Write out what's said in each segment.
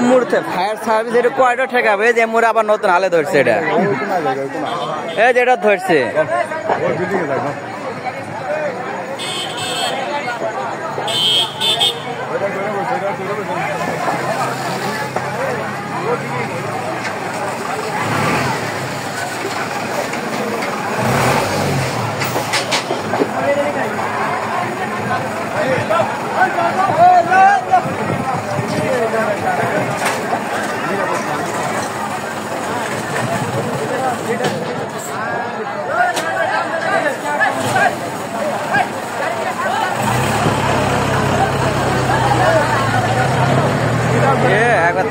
মুহূর্তে fire service এটা কয়টা ঠেকাবে যে মোরে আবার নতুন হালে ধরছে এটা এই যেটা ধরছে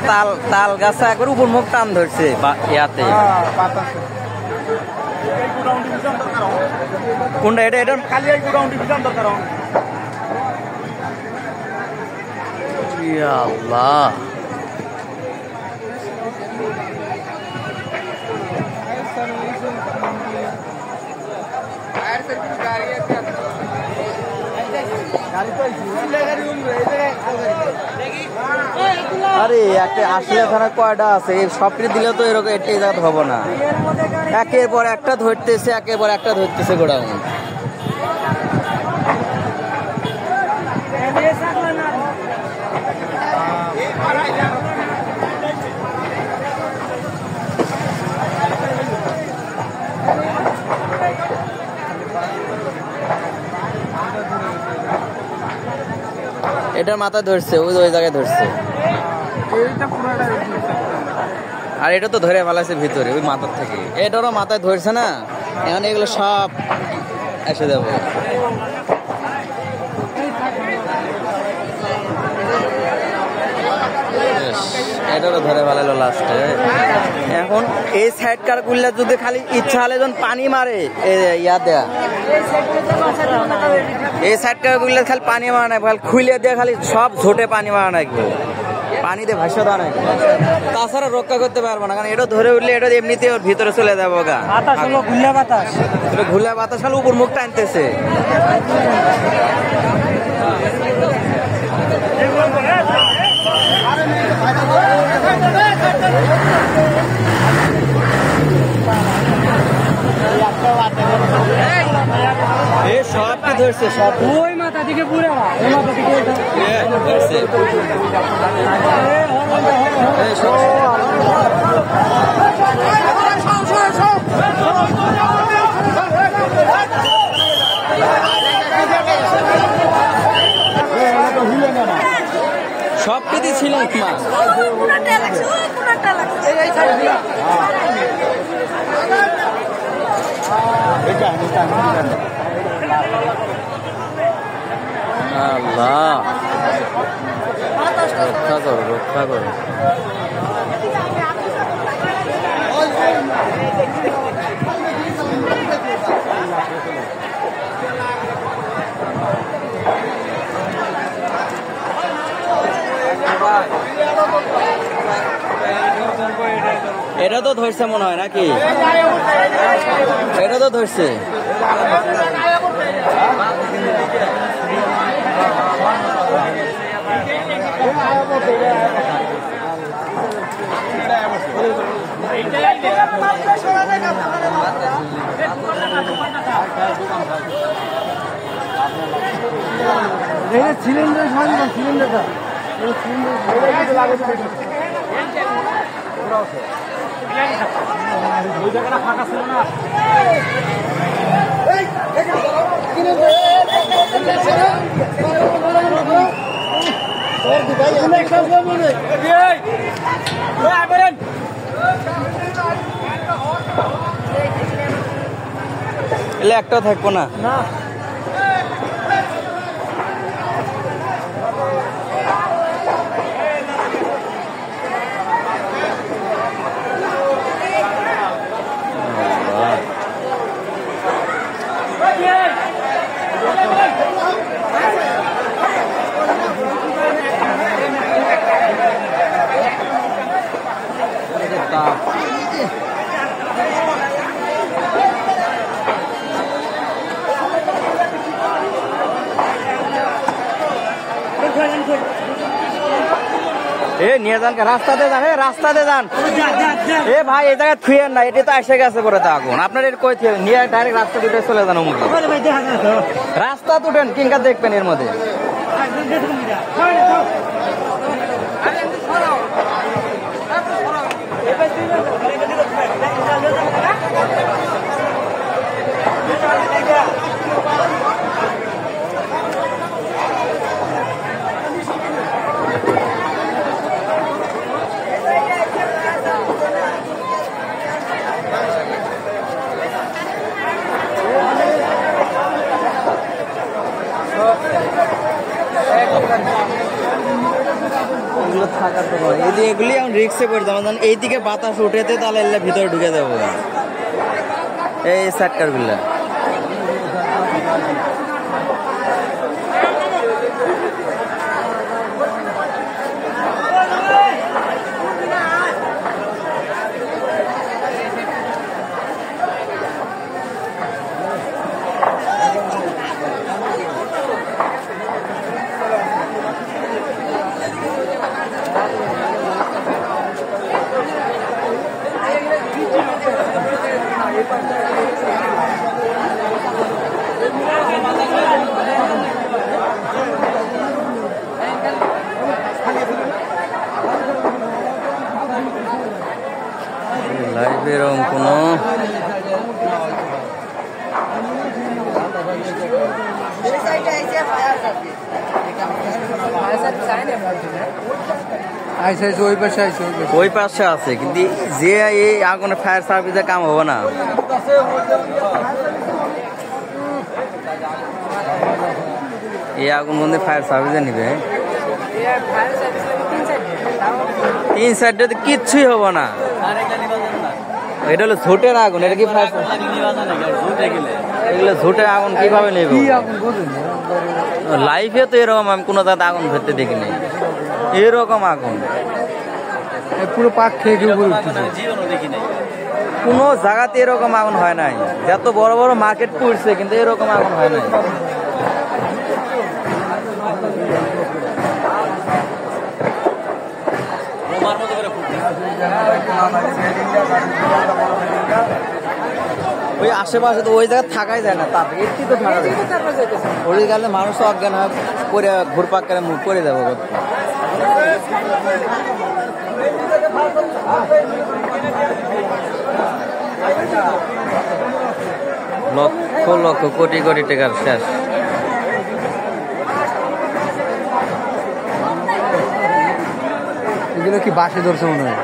তাল তাল গাছে একবার উপর মুখ টান ধরছে ইয়াতে কোনটা এটা এটা আল্লাহ আরে একটা আসলে এখানে কয়টা আছে সবটি দিলে তো এরকম এটাই জায়গা হবো না একের পর একটা ধরতেছে একের পর একটা ধরতেছে গোডাউন এটার মাথায় ধরছে ওই জায়গায় ধরছে আর এটা তো ধরে ফেলাছে ভিতরে ওই মাথার থেকে এটারও মাথায় ধরছে না এখন এগুলো সব এসে যাবো এটারও ধরে ফেলালো লাস্টে এখন এই সাইড কার গুলা যদি খালি ইচ্ছা হলে যখন পানি মারে ইয়া দেয়া এই সাইড কার গুলা খালি পানি মারা নাই খালি খুলে দিয়ে খালি সব ঝোটে পানি মারা নাই পানি দিয়ে ভাসা দেওয়া নাই তাছাড়া রক্ষা করতে পারবো না কারণ এটা ধরে উঠলে এটা এমনিতে ওর ভিতরে চলে যাবো গা ঘুলা বাতাস খালি উপর মুখ টানতেছে সব কি ধরছে সব ওই মাথা দিকে পুরো ওই মাথা দিকে ধরছে সব কিছু ছিল মাছ আল্লাহ রক্ষা করো রক্ষা করো এটা তো ধরছে মনে হয় নাকি এটা তো ধরছে সিলিন্ডার সিলিন্ডারটা ওই জায়গাটা ফাঁকা ছিল না একটাও থাকবো না এ নিয়ে যান, রাস্তাতে যান, রাস্তাতে যান। এ ভাই এই জায়গায় থুয়েন না, এটা তো এসে গেছে পরে তো আগুন। আপনার এটা কই থুয়ে নিয়ে ডাইরেক্ট রাস্তা দুটো চলে যান। রাস্তা তুটেন, কিংকা দেখবেন এর মধ্যে। এগুলি এখন রিক্সে পড়ে যাবো, এইদিকে বাতাস উঠেতে তাহলে ভিতরে ঢুকে যাবো। এই সাটকার গুলা লাইভে এরকম কোনো ওই পাশে আছে, কিন্তু যে এই আগুনে ফায়ার সার্ভিসে কাম হবে না। এই আগুন বন্ধে ফায়ার সার্ভিসে নিবে, 3 সাইডে কিচ্ছুই হবো না। এটা হলো ঝুটের আগুন, এটা কি ফায়ার এগুলো ঝুটের আগুন কিভাবে নেবে? লাইফে তো এরকম আমি কোনো জায়গায় আগুন ধরতে দেখিনি, এরকম আগুন পুরো পাক খেয়ে কোনো জায়গাতে এরকম আগুন হয় নাই। যত বড় বড় মার্কেট পড়ছে কিন্তু এরকম আগুন হয় নাই। ওই আশেপাশে তো ওই জায়গায় থাকাই যায় না, তার একটি তো থাকা যায়। ওই গেলে মানুষ অজ্ঞান হয় পরে ঘুরপাক করে মুখ করে যাবো। লক্ষ লক্ষ কোটি কোটি টাকার শেষ। এগুলো কি বাসে ধরছে মনে হয়?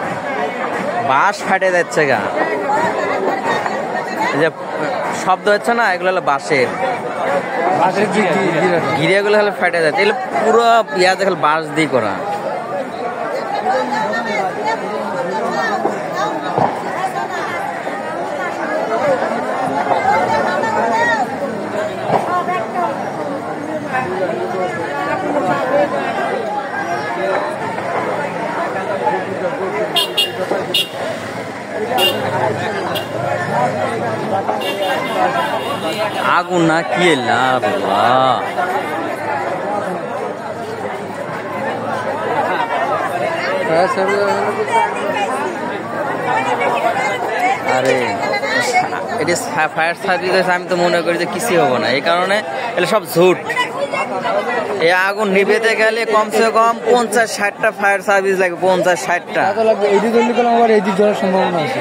বাস ফাটে যাচ্ছে গা, যে শব্দ হচ্ছে না, এগুলো হলো বাসের গিরিয়াগুলো হলে ফাটে যাচ্ছে। এগুলো পুরো ইয়া দেখল বাস দিয়ে করা। আগুন না কি লাভ, আরে এটা ফায়ার সার্ভিস। আমি তো মনে করি যে কিছু হবো না, এই কারণে এগুলো সব ঝুট। এই আগুন নিভেতে গেলে কমসে কম 50-60টা ফায়ার সার্ভিস লাগে, 50-60টা। সম্ভাবনা আছে।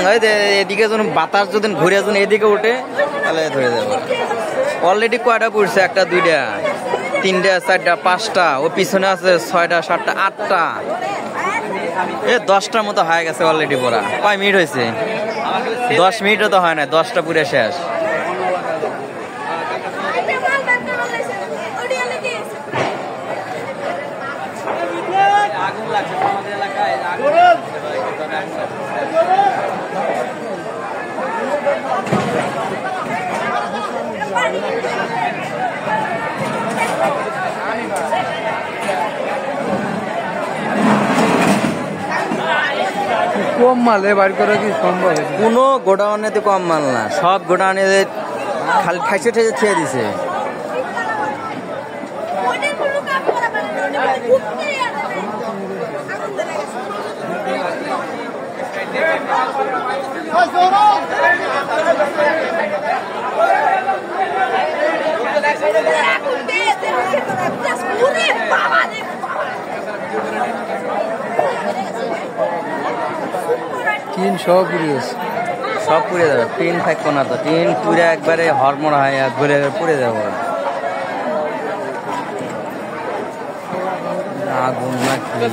ওই এদিকে যখন বাতাস যদি ঘুরে যখন এদিকে উঠে তাহলে ধরে যাবে। অলরেডি কয়টা পড়ছে? 1টা 2টা 3টা 4টা 5টা, ও পিছনে আছে 6টা 7টা 8টা, 10টার মতো হয়ে গেছে অলরেডি পড়া। কয় মিনিট হয়েছে? 10 মিনিটও তো হয় না, 10টা পুরে শেষ। আগুন লাগছে আমাদের এলাকায়। কম মাল বার করা কি সম্ভব? কোনো গোডাউনেতে কম মাল না, সব গোডাউনে খালি ঠাইসে ঠেসে ছেড়ে দিছে। টিন সব পুড়ে গেছে। সব পুড়ে যাবে, টিন থাকবো না তো, টিন পুড়ে একবারে হরমোন হয় ঘুরে পুড়ে যাবো। আগুন না কি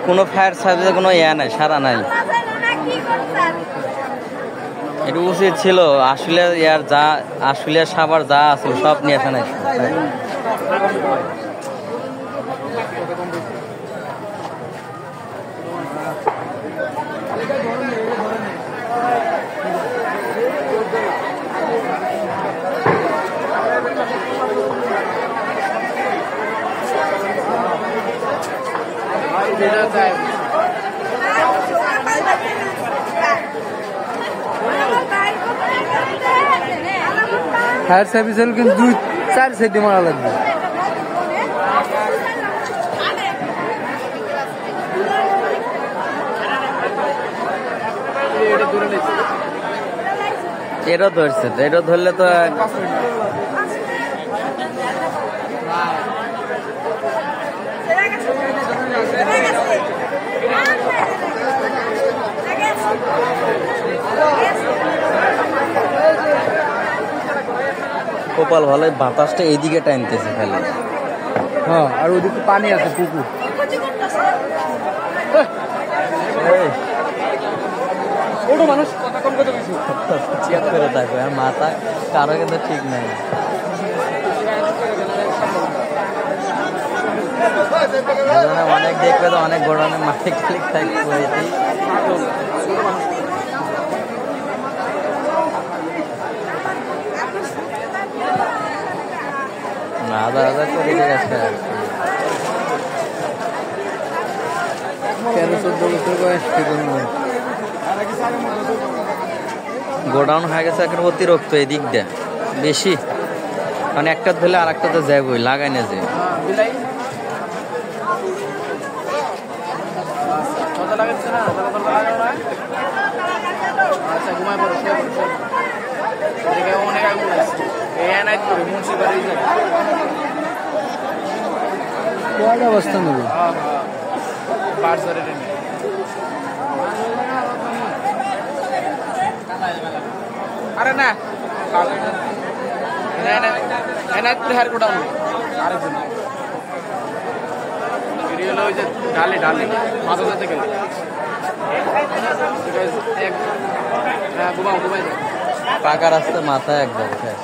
কোনো ফায়ার সার্ভিসে কোনো ইয়া নাই, সারা নাই। এটা উচিত ছিল আসলে ইয়ার যা আসলে সাবার যা আছে সব নিয়ে আসা নাই। ফায়ার সার্ভিস হলে কিন্তু 2-4 সেটি মারা লাগবে। এরও ধরছে, এরও ধরলে তো কপাল ভালো, বাতাসটা এইদিকে টানতেছে খালি। হ্যাঁ, আর ওদিকে পানি আছে, পুকুর। ওটা মানুষ কথা কম কথা কিছু চেক করে থাকবে, আর মাথা কারো কিন্তু ঠিক নাই। অনেক দেখবে তো অনেক ঘটনা মাঠে ক্লিক থাকবে। আধা আধা করে গেছে। 13-14 বছর বয়স থেকে গোডাউন হয়ে গেছে এখন অতিরিক্ত এদিক দিয়ে বেশি, মানে একটা ধরলে আর একটা তো যাবই লাগাই না যে। কয়টা অবস্থা নেবে? আরে না হেয়ার কোটা আরেকজন ওই যে ঢালে ঢালে মাথা যেতে গেলে ঘুমাও ঘুমাই যাও পাকা রাস্তা মাথায় একদম শেষ।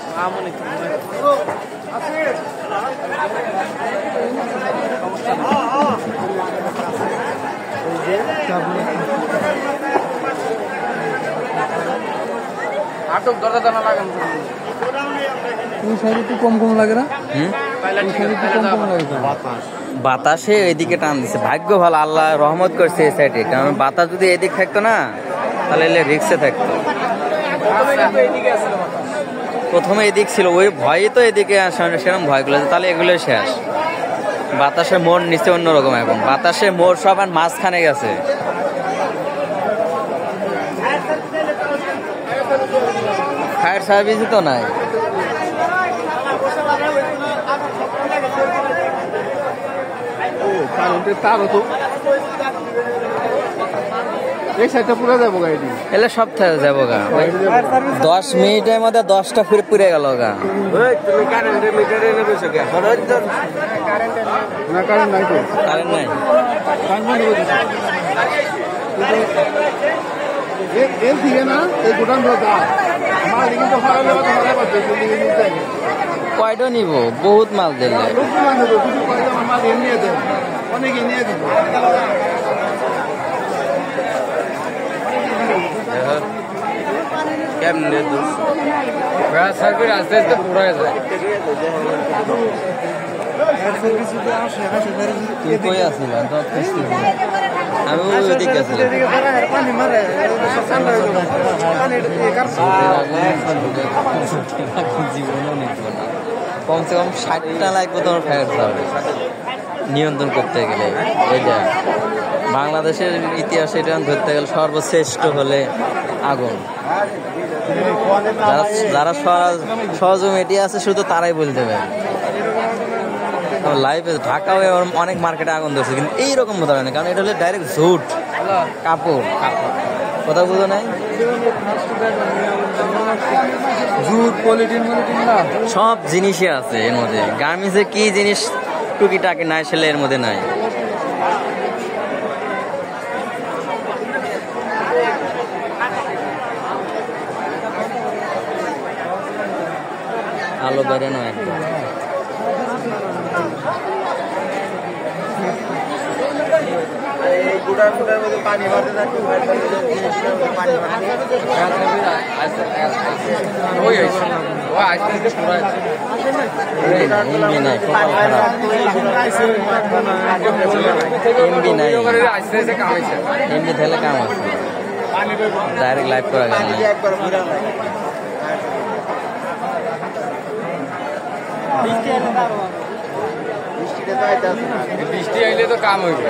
আটক দরজা জানা লাগান ওই সাইডে একটু কম কম লাগে না? ওই সাইডে একটু কম কম লাগে। বাতাসে এদিকে টান দিছে, ভাগ্য ভালো, আল্লাহ রহমত করছে এই সাইডে, কারণ বাতাস যদি এদিক থাকতো না তাহলে রিক্সে থাকতো। প্রথমে এদিক ছিল, ওই ভয়ে তো এদিকে সেরকম ভয় গুলো, তাহলে এগুলো শেষ। বাতাসের মোড় নিচে অন্যরকম, এখন বাতাসের মোড় সব আর মাঝখানে গেছে। ফায়ার সার্ভিসই তো নাই। তারও তো এই সাইডটা পুরো যাবো গাড়ি, এলে সব থেকে যাবো গা। 10 মিনিটের মধ্যে 10টা ফিরে পুড়ে গেল গা। না কারেন্ট নাই তো, কারেন্ট নাই। এর দিকে না এই গোটাম আমার কিন্তু কয়টা নিব, বহুত মাল দিলে। মাল এমনি কেমনে দোষ সার্ভিস আস্তে আস্তে পুরো হয়ে যায়। তুই কই আছিস আমি ওইদিকে আছিলাম জীবনও নিব না কমসে কম 60টা লাগবে তোমার ফায়ার সার্ভিস নিয়ন্ত্রণ করতে গেলে। এটা বাংলাদেশের ইতিহাসে এটা ধরতে গেলে সর্বশ্রেষ্ঠ হলে আগুন। যারা সহযোগী আছে শুধু তারাই বলতে পারে। লাইভে ঢাকাও অনেক মার্কেটে আগুন ধরছে, কিন্তু এইরকম ধরে না, কারণ এটা হলে ডাইরেক্ট ঝুট কাপড় কথা বুঝো নাই। জুট পলিটিন না সব জিনিসই আছে এর মধ্যে। গার্মেন্টসে কি জিনিস টুকিটাকি নাই সেলে এর মধ্যে নাই। আলো বেড়ে নয় একদম। ওই আইছে ও আস্তে আস্তে পুরো হয়ে যায়। এমবি নাই, কপাল খারাপ। এমবি নাই, আস্তে আস্তে কামাইছে। এমবি থাকলে কাম আছে, ডাইরেক্ট লাইভ করা গেল না। বৃষ্টি আইলে তো কাম হইবে।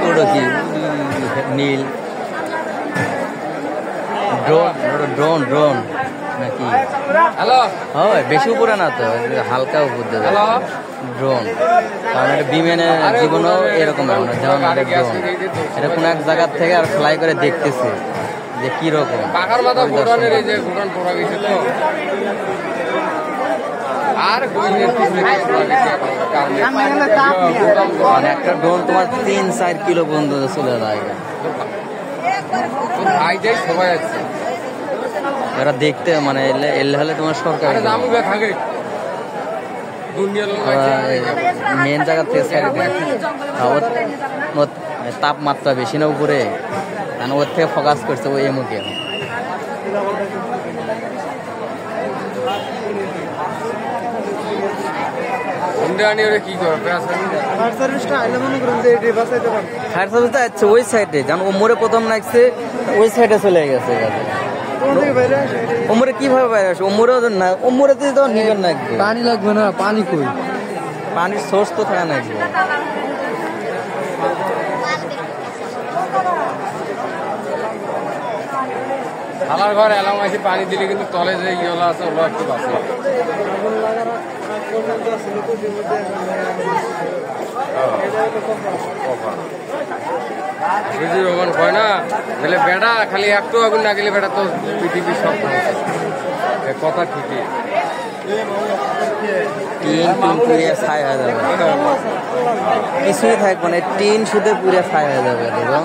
ওটা কি নীল ড্রোন, ড্রোন ড্রোন নাকি? হ্যালো হয় বেশি উপরে না তো, হালকা উপর দেবে হ্যালো ড্রোন। কারণ এটা বিমানের জীবনও এরকম হয় না, যেমন এটা ড্রোন, এটা কোন এক জায়গার থেকে আর ফ্লাই করে দেখতেছে যে কি রকম। পাখার মাথা ঘোরানোর এই যে ঘোরান পড়া গেছে তো আর মানে একটা ড্রোন তোমার 3-4 কিলো পর্যন্ত চলে যায়। ভাই যাই সবাই আছে এরা দেখতে মানে এলে হলে তোমার সরকার দামু থাকে দুনিয়ার মেন জায়গা থেকে তাপমাত্রা বেশি না উপরে, কারণ ওর থেকে ফোকাস করছে ওই এমুকে। কি করবে ফায়ার সার্ভিসটা আছে ওই সাইডে, যেমন ওমরে প্রথম লাগছে ওই সাইডে চলে গেছে। ওমরে কিভাবে বাইরে আসে? ওমরে না, ওমরে তো নিবেন না, পানি লাগবে না, পানি কই? পানির সোর্স তো থাকা লাগবে। আমার ঘর এলাম আছে পানি দিলে কিন্তু তলে যে ইয়েলা আছে ওগুলো একটু বাঁচে। ওখান কয় না বলে বেড়া খালি একটু আগুন না গেলে বেড়া তো পৃথিবীর সব কথা ঠিকই। টিন পুড়ে ছাই হয়ে যাবে, কিছুই থাকবে না, টিন শুধু পুড়ে ছাই হয়ে যাবে। দেখো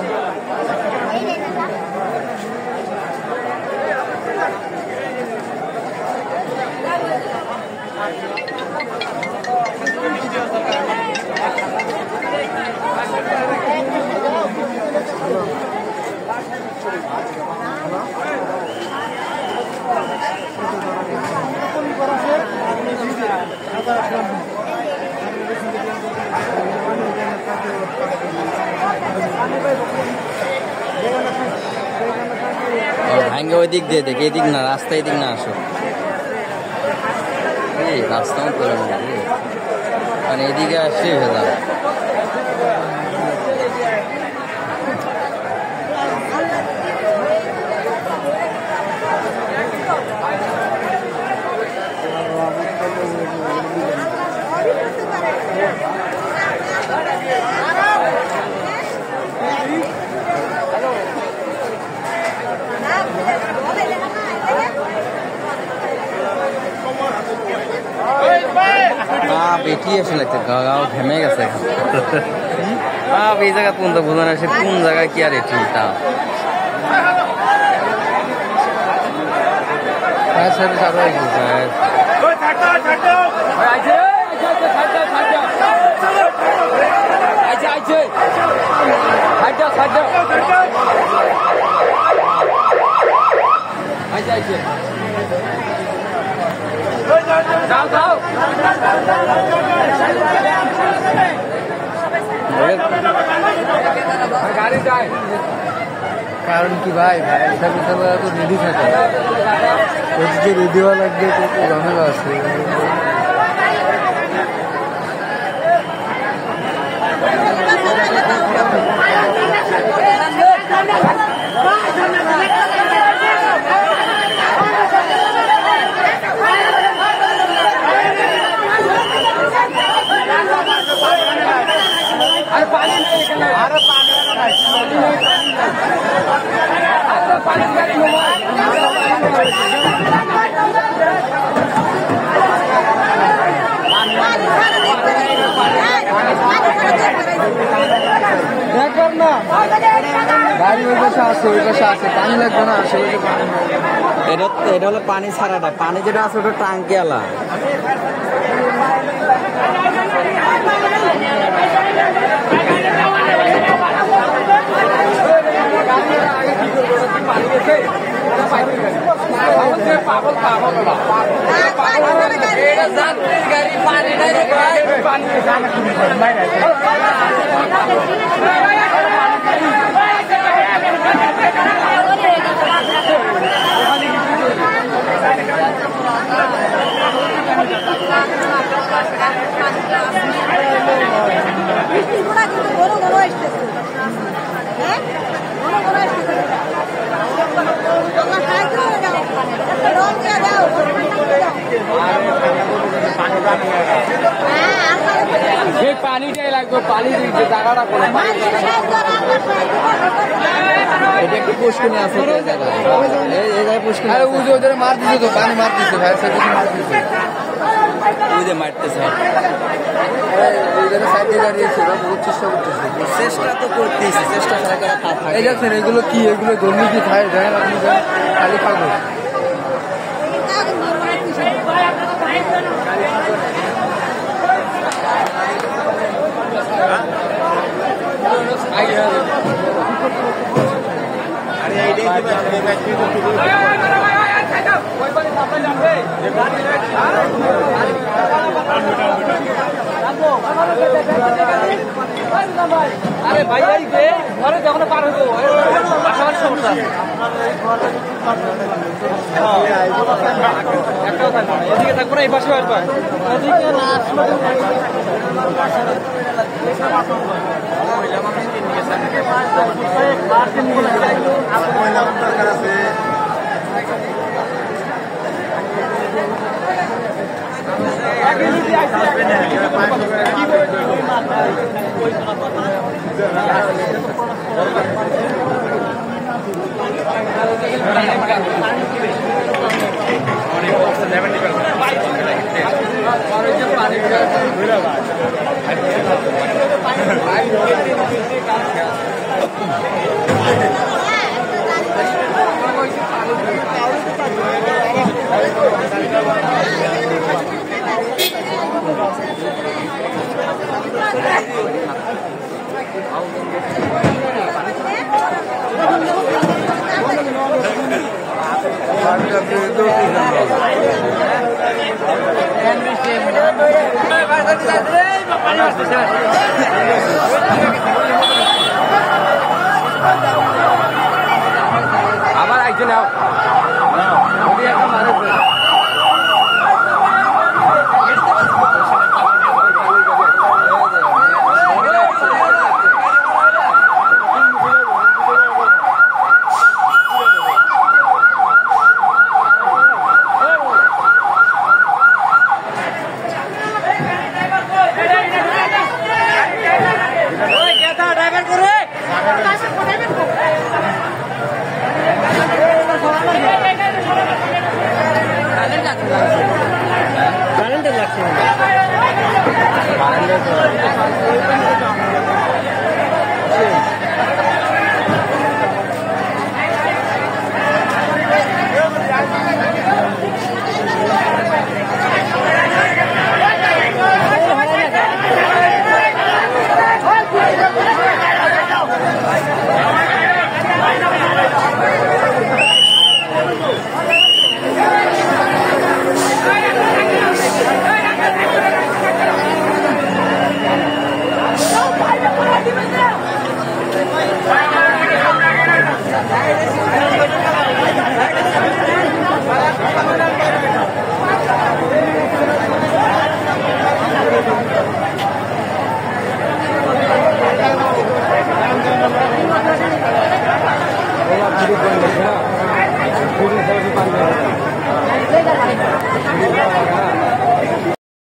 ভাঙ্গে ওই দিক দিয়ে দেখি, এদিক না, রাস্তা এদিক না আসো। এই রাস্তাও করে না, মানে এদিকে আসলে হয়ে যাবে। বেটি আসলে গাও ঘেমে গেছে। এই জায়গা কোন বোঝা না, সে কোন জায়গায় কি আর এটি তা ফায়ার সার্ভিস আরো গাড়ি যায় কারণ কি ভাই সাথে তো রেডি থাকে ওদিকে রেডি হওয়া লাগবে তো ঝামেলা আছে দেখবেন না গাড়ি ওই পাশে আছে পানি লাগবে না আশেপাশে পানি এটা হলো পানি ছাড়াটা, পানি যেটা আছে ওটা টাঙ্কি আলা। পানিটাই লাগবে, পানি দিতে জায়গাটা করে এটা একটু পুষ্কিনি আছে এই জায়গায় পুষ্কিনি আরে ওই যে ওদের মার দিছে তো পানি মার দিছে ভাই সাথে মার দিছে ওই যে মারতেছে। এই জায়গায় সাইডে দাঁড়িয়েছে ওরা বহুত চেষ্টা করতেছে চেষ্টা তো করতেছি, চেষ্টা ছাড়া করে কাজ থাকে। এই দেখছেন এগুলো কি এগুলো ধর্মী কি খায় দেখেন আপনি খালি খাবো আরে ভাই এই যে ঘরে যখন পার হইব পাশাপাশি সমস্যা একটাও থাকবে না, এদিকে থাকবো না, এই পাশে আসবে এদিকে না আবার একজন কারেন্টের লাগছে